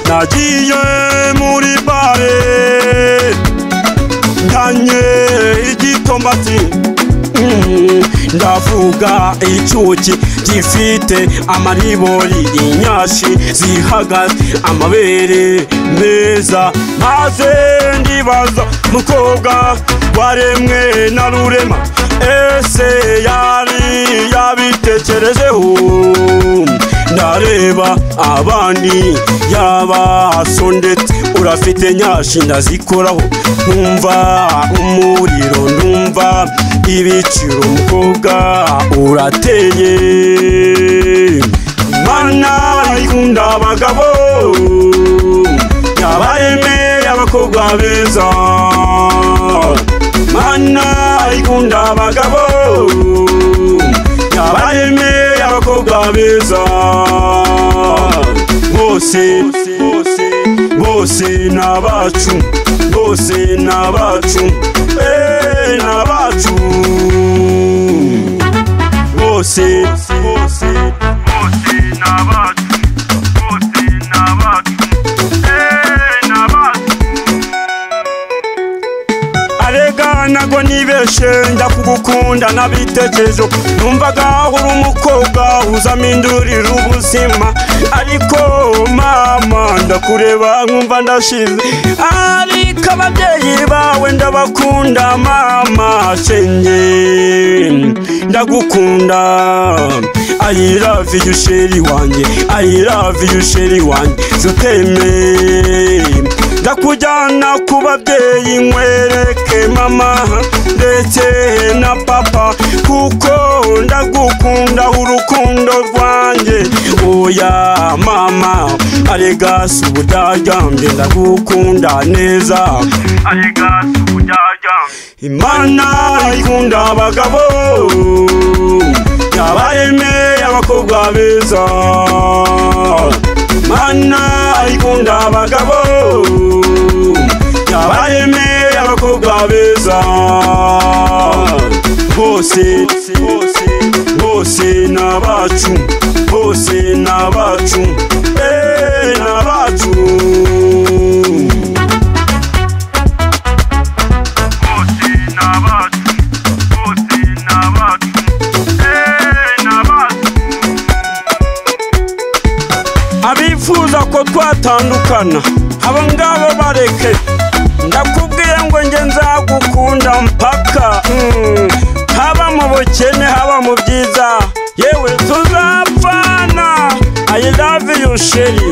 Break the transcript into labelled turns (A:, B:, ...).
A: nagiye muri bare ndanye igitombati ndavuga icyuki gifite amaribori inyashi zihagaze amabere meza maze ndibaza mukobwa waremwe na rurema ese yari yabitekerejeho ndareba abandi yabasondetse urafite nyashi ndazikoraho nkumva umuriro ndumva ibiciro umukobwa urateye Imana ikunda abagabo yabaremeye abakobwa beza Imana ikunda abagabo yabaremeye abakobwa beza bose n'abacu bose n'abacu n'abacu bose n'abacu bose n'abacu n'abacu arega nago nibeshe ndakugukunda nabitekerezo numvaga uri umukobwa uzamindurira ubuzima ariko mama ndakureba nkumva ndashize ariko ababyeyi bawe ndabakunda mama shenge ndagukunda I love you sheri wanjye I love you sheri wanjye zuteme ndakujyana ku babyeyi nkwereke mama ndetse na papa kuko ndagukunda urukundo rwanjye oya mama arega subudaryambye ndagukunda neza arega subudaryambye Imana ikunda abagabo yabaremeye abakobwa beza Imana ikunda abagabo yabaremeye abakobwa beza bose n'abacu bose n'abacu n'abacu abifuza ko twatandukana abo ngabo bareke ndakubwiye ngo nge nzagukunda mpaka haba mu bukene haba mu byiza yewe tuzapfana I love you sheri